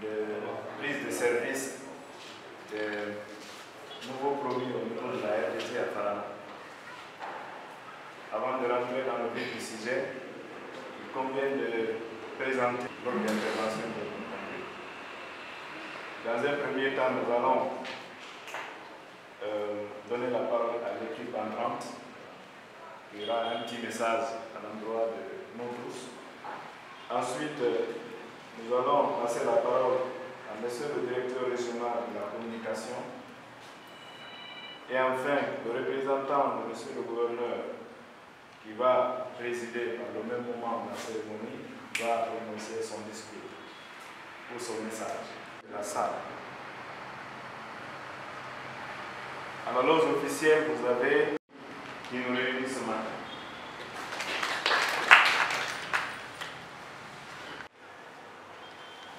de prise de service des nouveaux produits au niveau de la RDC à Farana. Avant de rentrer dans le vif du sujet, il convient de présenter l'ordre d'intervention de notre congrès. Dans un premier temps, nous allons donner la parole à l'équipe entrante. Il y aura un petit message à l'endroit de nous tous. Ensuite, nous allons passer la parole à monsieur le directeur régional de la communication. Et enfin, le représentant de monsieur le gouverneur qui va présider par le même moment la cérémonie va prononcer son discours ou son message de la salle. Alors, l'ordre officiel, vous avez qui nous réunit ce matin.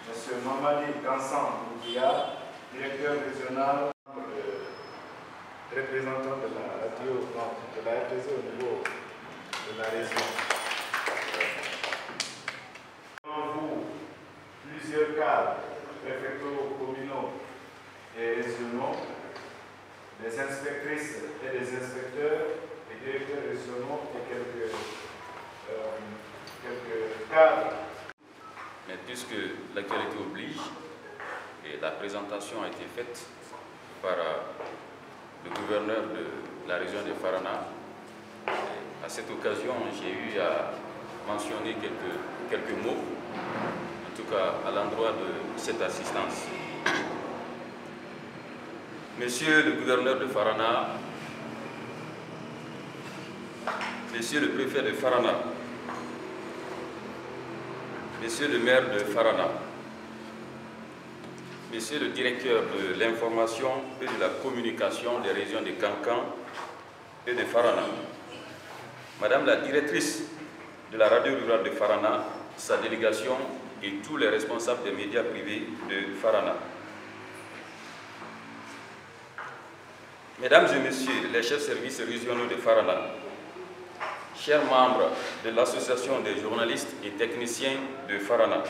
Monsieur Mamadi Kansan Boudia, directeur régional, représentant de la radio, de la RTC au niveau de la région. Devant vous, plusieurs cadres préfectoraux, communaux et régionaux, des inspectrices et des inspecteurs, des directeurs régionaux et quelques cadres. Mais puisque l'actualité oblige, et la présentation a été faite par le gouverneur de la région de Farana, à cette occasion, j'ai eu à mentionner quelques mots, en tout cas à l'endroit de cette assistance. Monsieur le gouverneur de Farana, Monsieur le préfet de Farana, Monsieur le maire de Farana, Monsieur le directeur de l'information et de la communication des régions de Kankan et de Farana, Madame la directrice de la radio rurale de Farana, sa délégation et tous les responsables des médias privés de Farana. Mesdames et Messieurs les chefs de services régionaux de Farana, chers membres de l'Association des journalistes et techniciens de Farana,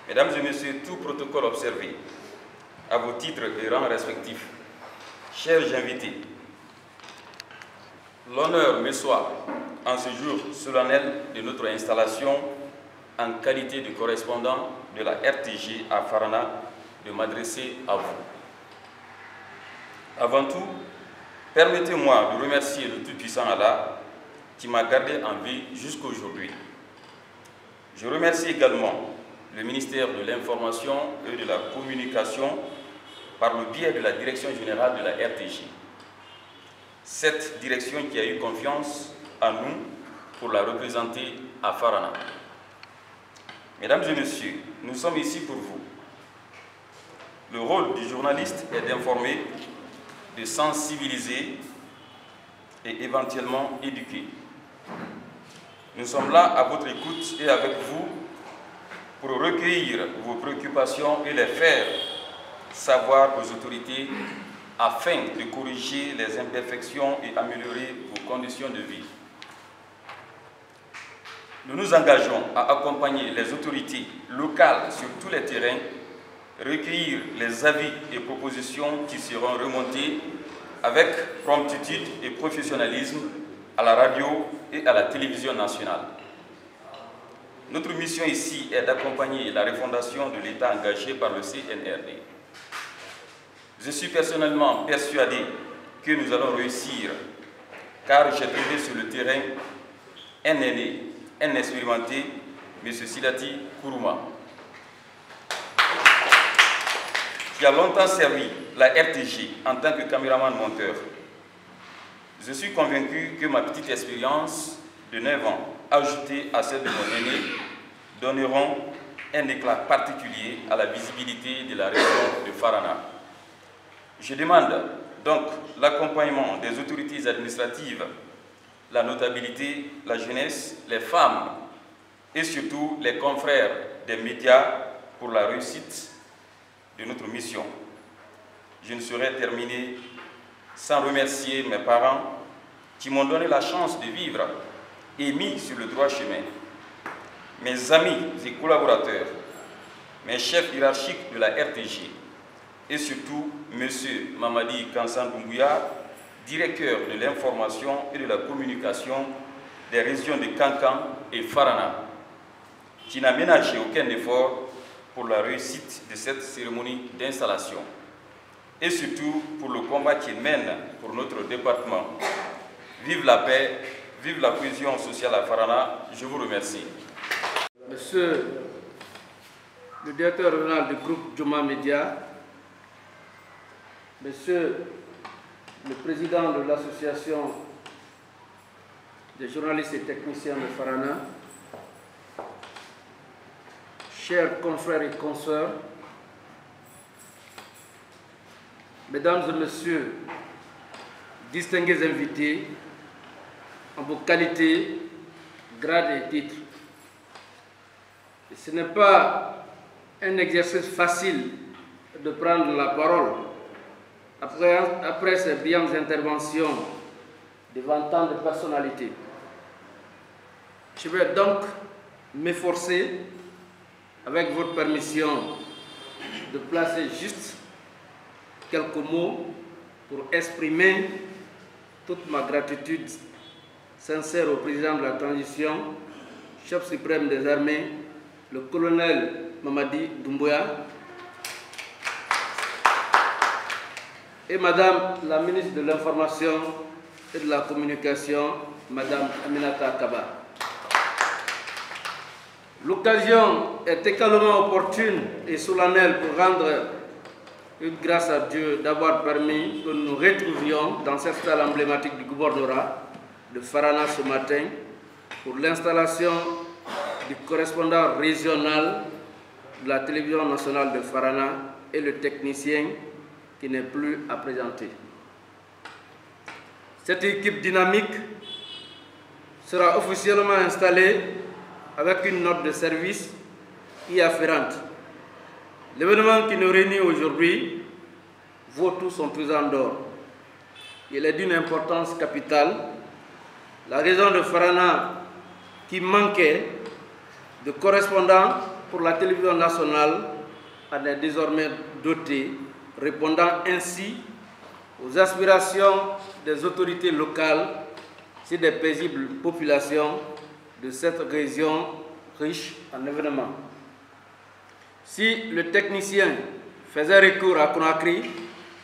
Mesdames et Messieurs, tout protocole observé, à vos titres et rangs respectifs, chers invités, l'honneur me soit, en ce jour solennel de notre installation, en qualité de correspondant de la RTG à Farana, de m'adresser à vous. Avant tout, permettez-moi de remercier le Tout-Puissant Allah qui m'a gardé en vie jusqu'à aujourd'hui. Je remercie également le ministère de l'Information et de la Communication par le biais de la Direction générale de la RTG. Cette direction qui a eu confiance en nous pour la représenter à Farana. Mesdames et Messieurs, nous sommes ici pour vous. Le rôle du journaliste est d'informer, de sensibiliser et éventuellement éduquer. Nous sommes là à votre écoute et avec vous pour recueillir vos préoccupations et les faire savoir aux autorités afin de corriger les imperfections et améliorer vos conditions de vie. Nous nous engageons à accompagner les autorités locales sur tous les terrains, recueillir les avis et propositions qui seront remontés avec promptitude et professionnalisme à la radio et à la télévision nationale. Notre mission ici est d'accompagner la refondation de l'État engagé par le CNRD. Je suis personnellement persuadé que nous allons réussir, car j'ai trouvé sur le terrain un aîné, un expérimenté, M. Silati Kourouma, qui a longtemps servi la RTG en tant que caméraman monteur. Je suis convaincu que ma petite expérience de 9 ans, ajoutée à celle de mon aîné, donneront un éclat particulier à la visibilité de la région de Farana. Je demande donc l'accompagnement des autorités administratives, la notabilité, la jeunesse, les femmes et surtout les confrères des médias pour la réussite de notre mission. Je ne saurais terminer sans remercier mes parents qui m'ont donné la chance de vivre et mis sur le droit chemin, mes amis et collaborateurs, mes chefs hiérarchiques de la RTG, et surtout M. Mamadi Kansan Doumbouya, directeur de l'information et de la communication des régions de Kankan et Farana, qui n'a ménagé aucun effort pour la réussite de cette cérémonie d'installation, et surtout pour le combat qu'il mène pour notre département. Vive la paix, vive la cohésion sociale à Farana. Je vous remercie. Monsieur le directeur régional du groupe Djouma Média, Monsieur le président de l'association des journalistes et techniciens de Farana, chers confrères et consoeurs, Mesdames et Messieurs, distingués invités, en vos qualités, grades et titres. Et ce n'est pas un exercice facile de prendre la parole après ces brillantes interventions devant tant de personnalités. Je vais donc m'efforcer, avec votre permission, de placer juste quelques mots pour exprimer toute ma gratitude sincère au président de la transition, chef suprême des armées, le colonel Mamadi Doumbouya, et Madame la ministre de l'Information et de la Communication, Madame Aminata Kaba. L'occasion est également opportune et solennelle pour rendre une grâce à Dieu d'avoir permis que nous nous retrouvions dans cette salle emblématique du gouvernorat de Farana ce matin pour l'installation du correspondant régional de la télévision nationale de Farana et le technicien qui n'est plus à présenter. Cette équipe dynamique sera officiellement installée avec une note de service y afférente. L'événement qui nous réunit aujourd'hui, vos tous sont présents d'or. Il est d'une importance capitale. La région de Farana, qui manquait de correspondants pour la télévision nationale, en est désormais dotée, répondant ainsi aux aspirations des autorités locales et des paisibles populations de cette région riche en événements. Si le technicien faisait recours à Conakry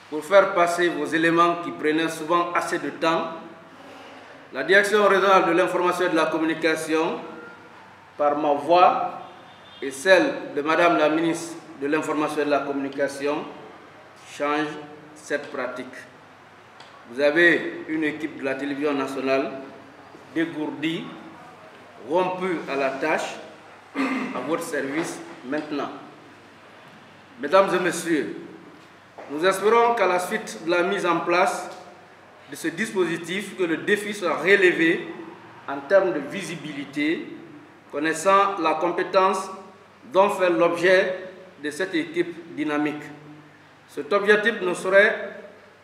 pour faire passer vos éléments qui prenaient souvent assez de temps, la direction régionale de l'information et de la communication, par ma voix et celle de Madame la ministre de l'information et de la communication, change cette pratique. Vous avez une équipe de la télévision nationale dégourdie, rompue à la tâche, à votre service maintenant. Mesdames et Messieurs, nous espérons qu'à la suite de la mise en place de ce dispositif, que le défi sera relevé en termes de visibilité, connaissant la compétence dont fait l'objet de cette équipe dynamique. Cet objectif ne saurait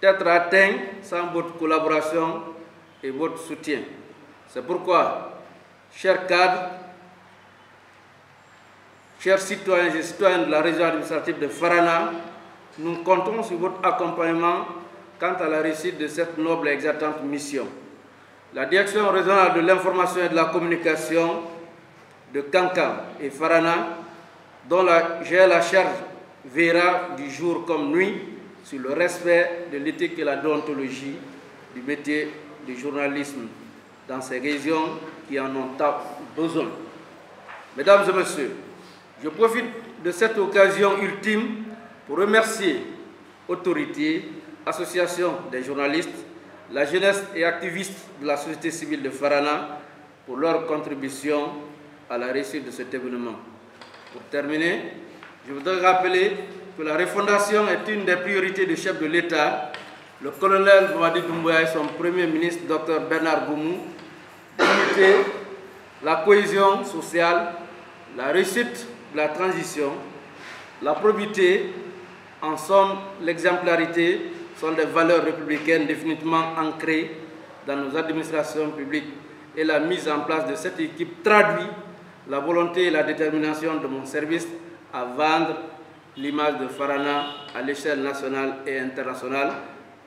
être atteint sans votre collaboration et votre soutien. C'est pourquoi, chers cadres, chers citoyens et citoyennes de la région administrative de Farana, nous comptons sur votre accompagnement quant à la réussite de cette noble et exaltante mission. La direction régionale de l'information et de la communication de Kankan et Farana, dont j'ai la charge, veillera du jour comme nuit sur le respect de l'éthique et la déontologie du métier du journalisme dans ces régions qui en ont tant besoin. Mesdames et Messieurs, je profite de cette occasion ultime pour remercier autorités, associations des journalistes, la jeunesse et activistes de la société civile de Farana pour leur contribution à la réussite de cet événement. Pour terminer, je voudrais rappeler que la refondation est une des priorités du chef de l'État, le colonel Mamadi Doumbouya et son premier ministre, Dr Bernard Goumou, d'unité, la cohésion sociale, la réussite de la transition, la probité, en somme l'exemplarité, sont des valeurs républicaines définitivement ancrées dans nos administrations publiques, et la mise en place de cette équipe traduit la volonté et la détermination de mon service à vendre l'image de Farana à l'échelle nationale et internationale.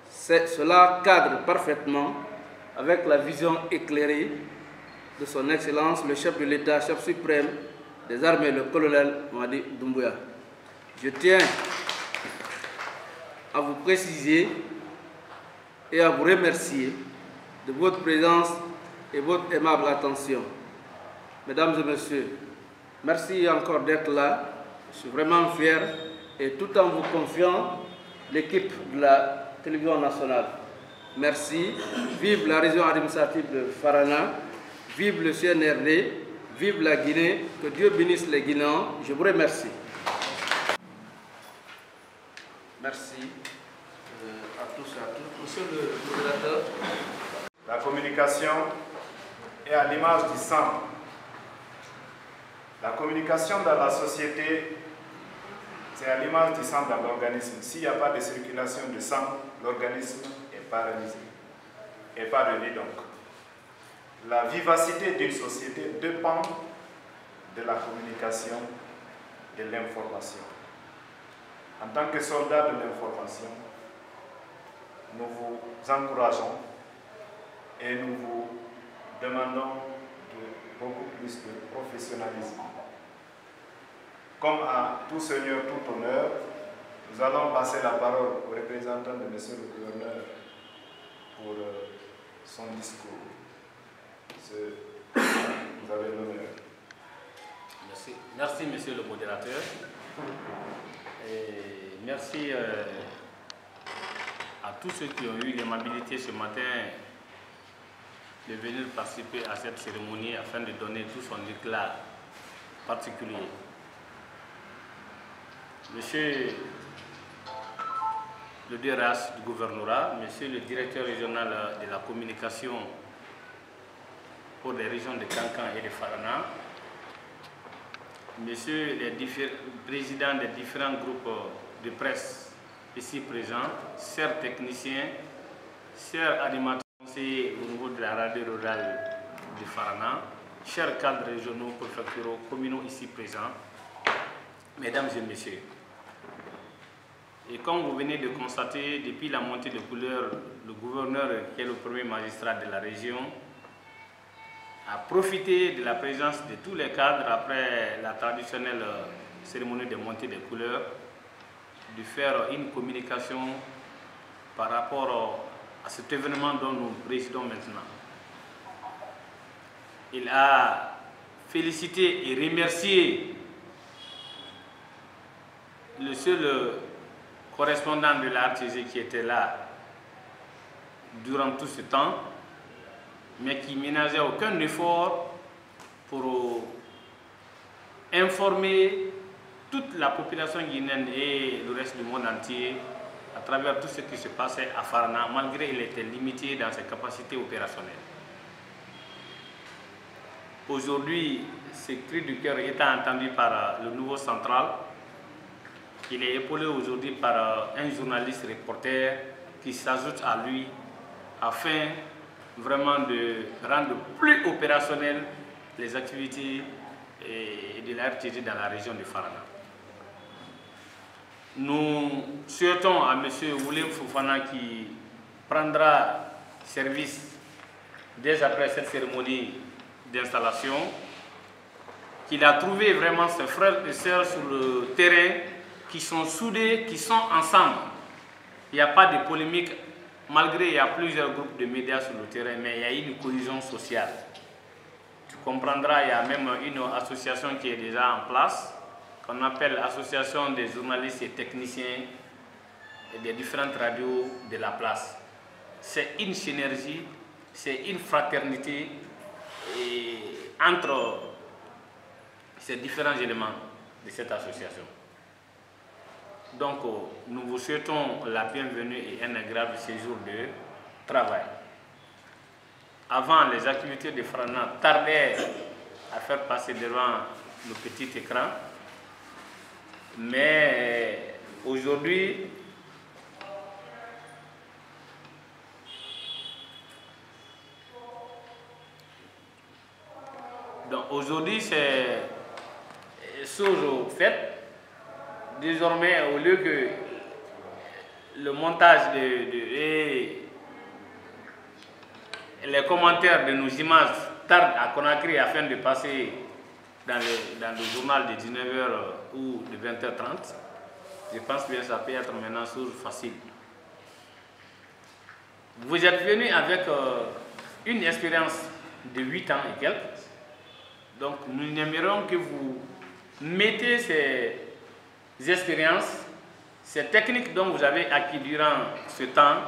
Cela cadre parfaitement avec la vision éclairée de son Excellence, le chef de l'État, chef suprême des armées, le colonel Mamadi Doumbouya. Je tiens à vous préciser et à vous remercier de votre présence et votre aimable attention. Mesdames et messieurs, merci encore d'être là. Je suis vraiment fier et tout en vous confiant l'équipe de la télévision nationale. Merci. Vive la région administrative de Farana. Vive le CNRD. Vive la Guinée. Que Dieu bénisse les Guinéens. Je vous remercie. Merci à tous et à toutes. Monsieur le modérateur. La communication est à l'image du sang. La communication dans la société, c'est à l'image du sang dans l'organisme. S'il n'y a pas de circulation de sang, l'organisme est paralysé. Et pas de vie donc. La vivacité d'une société dépend de la communication et de l'information. En tant que soldats de l'information, nous vous encourageons et nous vous demandons beaucoup plus de professionnalisme. Comme à tout seigneur, tout honneur, nous allons passer la parole au représentant de M. le gouverneur pour son discours. Vous avez l'honneur. Merci. Merci, monsieur le modérateur. Et merci à tous ceux qui ont eu l'aimabilité ce matin de venir participer à cette cérémonie afin de donner tout son éclat particulier. Monsieur le DRH du gouvernorat, monsieur le directeur régional de la communication pour les régions de Kankan et de Farana, monsieur les présidents des différents groupes de presse ici présents, chers techniciens, chers animateurs conseillers au niveau de la radio rurale de Farana, chers cadres régionaux, préfectoraux, communaux ici présents, mesdames et messieurs. Et comme vous venez de constater, depuis la montée de couleur, le gouverneur, qui est le premier magistrat de la région, a profité de la présence de tous les cadres après la traditionnelle cérémonie de montée des couleurs, de faire une communication par rapport à cet événement dont nous présidons maintenant. Il a félicité et remercié le seul correspondant de la RTG qui était là durant tout ce temps, mais qui ménageait aucun effort pour informer toute la population guinéenne et le reste du monde entier à travers tout ce qui se passait à Farana, malgré qu'il était limité dans ses capacités opérationnelles. Aujourd'hui, ce cri du cœur étant entendu par le nouveau central, il est épaulé aujourd'hui par un journaliste reporter qui s'ajoute à lui afin vraiment de rendre plus opérationnelles les activités de la RTG dans la région de Farana. Nous souhaitons à M. William Fofana, qui prendra service dès après cette cérémonie d'installation, qu'il a trouvé vraiment ses frères et sœurs sur le terrain qui sont soudés, qui sont ensemble. Il n'y a pas de polémique, malgré il y a plusieurs groupes de médias sur le terrain, mais il y a une cohésion sociale. Tu comprendras, il y a même une association qui est déjà en place, qu'on appelle Association des journalistes et techniciens et des différentes radios de la place. C'est une synergie, c'est une fraternité entre ces différents éléments de cette association. Donc, nous vous souhaitons la bienvenue et un agréable séjour de travail. Avant, les activités de Farana tardaient à faire passer devant le petit écran, mais aujourd'hui, c'est chose faite. désormais, au lieu que le montage et les commentaires de nos images tardent à Conakry afin de passer dans le journal de 19h ou de 20h30, je pense que ça peut être maintenant chose facile. Vous êtes venu avec une expérience de 8 ans et quelques. Donc nous aimerions que vous mettez ces expériences, ces techniques dont vous avez acquis durant ce temps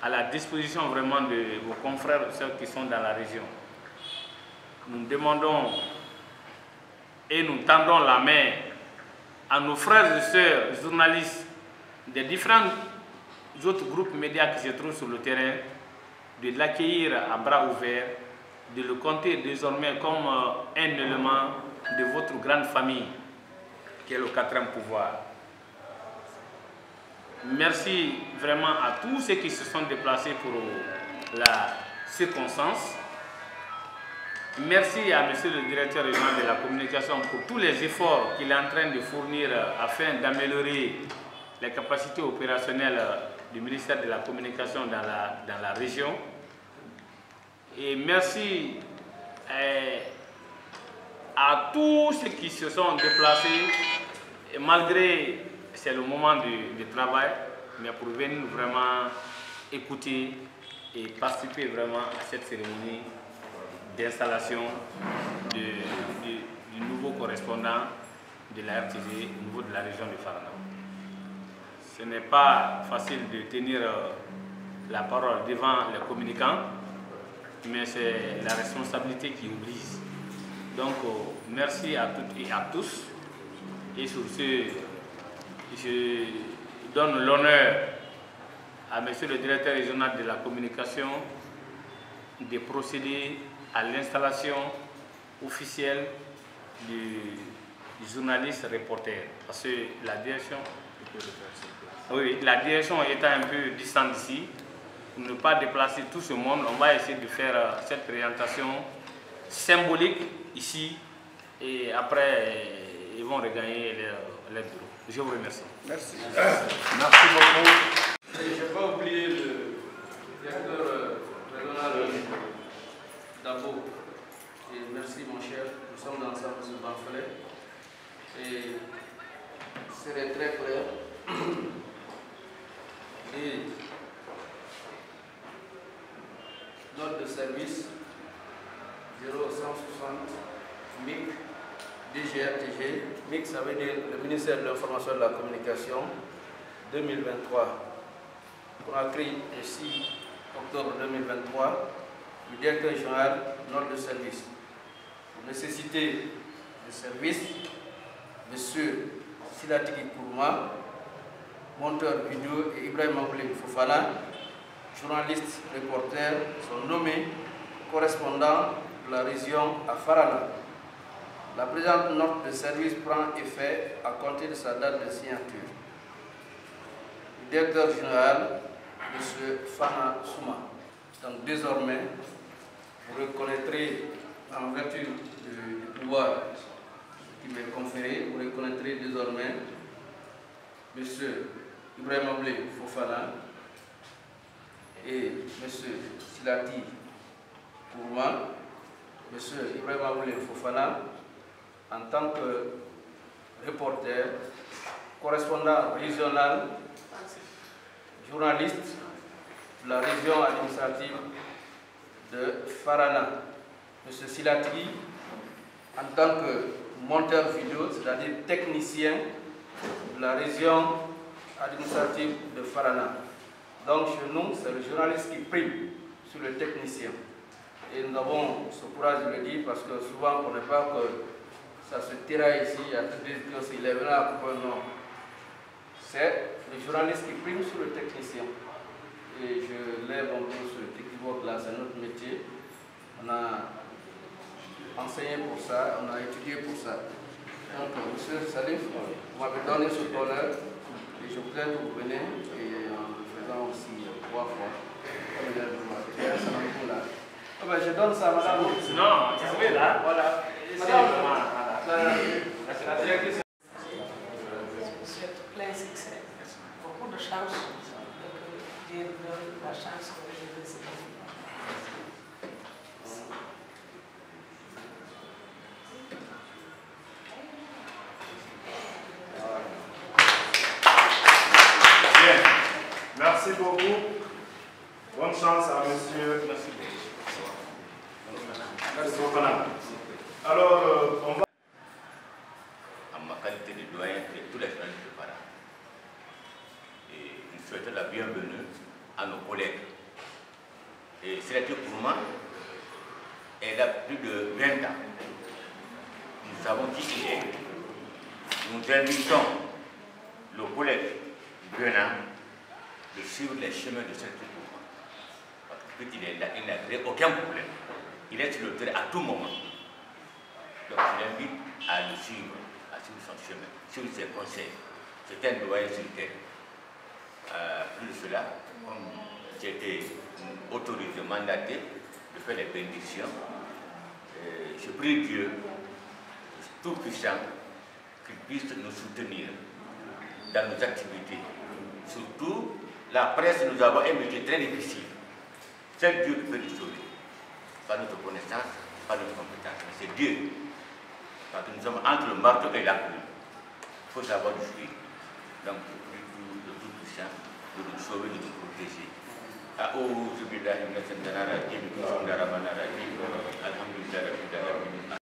à la disposition vraiment de vos confrères, ceux qui sont dans la région. Nous demandons et nous tendons la main à nos frères et sœurs journalistes des différents autres groupes médias qui se trouvent sur le terrain, de l'accueillir à bras ouverts, de le compter désormais comme un élément de votre grande famille, qui est le 4e pouvoir. Merci vraiment à tous ceux qui se sont déplacés pour la circonstance. Merci à monsieur le directeur régional de la communication pour tous les efforts qu'il est en train de fournir afin d'améliorer les capacités opérationnelles du ministère de la Communication dans la région. Et merci à tous ceux qui se sont déplacés, et malgré c'est le moment de travail, mais pour venir vraiment écouter et participer vraiment à cette cérémonie d'installation du nouveau correspondant de la RTG au niveau de la région de Farana. Ce n'est pas facile de tenir la parole devant les communicants, mais c'est la responsabilité qui oblige. Donc, merci à toutes et à tous. Et sur ce, je donne l'honneur à monsieur le directeur régional de la communication de procéder à l'installation officielle du journaliste reporter. Parce que la direction, la direction étant un peu distante d'ici, pour ne pas déplacer tout ce monde, on va essayer de faire cette présentation symbolique ici et après ils vont regagner leur bureau. Je vous remercie. Merci. Merci beaucoup. Je n'ai pas oublié le directeur régional d'Abo. Et merci mon cher, nous sommes ensemble sur Banfelet. Et c'est très clair. Et note de service 0160 MIC DGRTG. MIC, ça veut dire le ministère de l'Information et de la Communication 2023. Conakry, le 6 octobre 2023. Le directeur général, note de service. Nécessité de service, M. Silatiki Kourma, monteur vidéo, et Ibrahim Aboulé Fofana, journalistes, reporters, sont nommés correspondants de la région à Farana. La présente note de service prend effet à compter de sa date de signature. Le directeur général, M. Fana Souma. Donc désormais, vous reconnaîtrez, en vertu du pouvoir qui m'est conféré, vous reconnaîtrez désormais M. Ibrahim Aboulé Fofana et M. Silati Kourma, M. Ibrahim Aboulé Fofana, en tant que reporter, correspondant régional, journaliste de la région administrative de Farana. M. Silati, en tant que monteur vidéo, c'est-à-dire technicien de la région administrative de Farana. Donc chez nous, c'est le journaliste qui prime sur le technicien. Et nous avons ce courage de le dire parce que souvent on ne connaît pas que ça se tiraille ici, il y a tout des choses, il est venu à couper, non. C'est le journaliste qui prime sur le technicien. Et je lève un peu ce équivoque là, c'est notre métier. On a enseigné pour ça, on a étudié pour ça. Donc, monsieur Salif, vous m'avez donné ce honneur et je voudrais que vous venez et en le faisant aussi 3 fois. Je donne ça à madame. Non, tu es là. Voilà. Madame, la directrice. plein succès. Beaucoup de chance. Dieu nous donne la chance de relever ce défi. Bien. Merci beaucoup. Bonne chance à monsieur. Merci beaucoup. Alors, on va... En ma qualité de doyen de tous les journalistes de Para. Et je souhaite la bienvenue à nos collègues. Et c'est pour moi, elle a plus de 20 ans. Nous savons qui il est. Nous invitons le collègue Bernard de suivre les chemins de cette mouvement. Parce qu'il est là, il n'a créé aucun problème. Il est sur le terrain à tout moment. Donc je l'invite à le suivre, à suivre son chemin, suivre ses conseils. C'est un doyen sur le terrain. Plus de cela, comme j'ai été autorisé, mandaté de faire les bénédictions, je prie Dieu, tout-puissant, qu'il puisse nous soutenir dans nos activités. Surtout, la presse, nous avons un métier très difficile. C'est Dieu qui peut nous sauver. Pas notre connaissance, pas notre compétence, mais c'est Dieu. Parce que nous sommes entre le marteau et la plume. Il faut savoir du suivre. Donc, le tout-puissant, de nous sauver, de nous protéger. أعوذ بالله من الشيطان الرجيم بسم الله الرحمن الرحيم الحمد لله رب العالمين